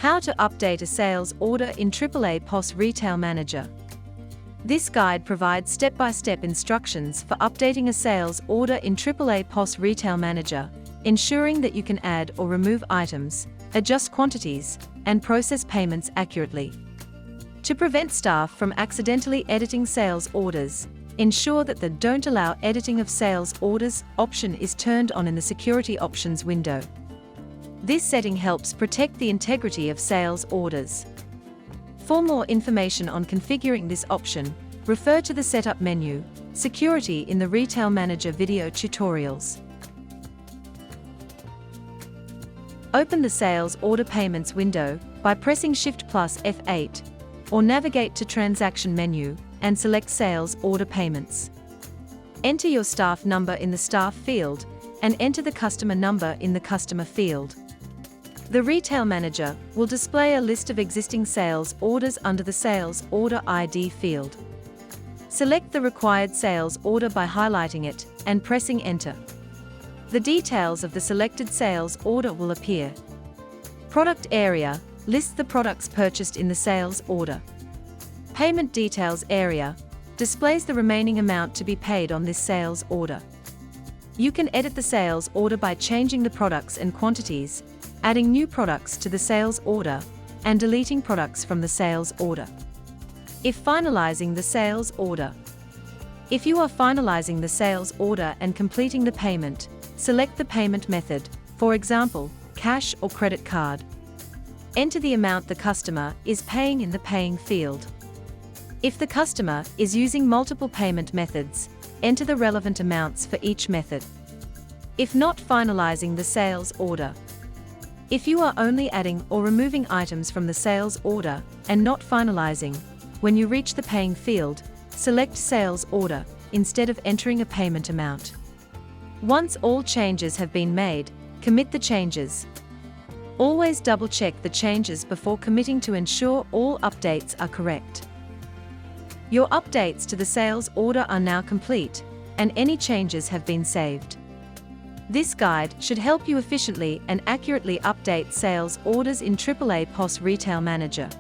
How to update a sales order in AAAPOS RetailManager. This guide provides step-by-step instructions for updating a sales order in AAAPOS RetailManager, ensuring that you can add or remove items, adjust quantities, and process payments accurately. To prevent staff from accidentally editing sales orders, ensure that the Don't Allow Editing of Sales Orders option is turned on in the Security Options window. This setting helps protect the integrity of sales orders. For more information on configuring this option, refer to the Setup menu, Security in the RetailManager video tutorials. Open the Sales Order Payments window by pressing Shift plus F8, or navigate to Transaction menu and select Sales Order Payments. Enter your staff number in the Staff field and enter the customer number in the Customer field. The RetailManager will display a list of existing sales orders under the Sales Order ID field. Select the required sales order by highlighting it and pressing Enter. The details of the selected sales order will appear. Product area lists the products purchased in the sales order. Payment details area displays the remaining amount to be paid on this sales order. You can edit the sales order by changing the products and quantities, adding new products to the sales order, and deleting products from the sales order. If finalizing the sales order. If you are finalizing the sales order and completing the payment, select the payment method, for example, cash or credit card. Enter the amount the customer is paying in the Paying field. If the customer is using multiple payment methods, enter the relevant amounts for each method. If not finalizing the sales order. If you are only adding or removing items from the sales order and not finalizing, when you reach the Paying field, select Sales Order instead of entering a payment amount. Once all changes have been made, commit the changes. Always double-check the changes before committing to ensure all updates are correct. Your updates to the sales order are now complete, and any changes have been saved. This guide should help you efficiently and accurately update sales orders in AAAPOS RetailManager.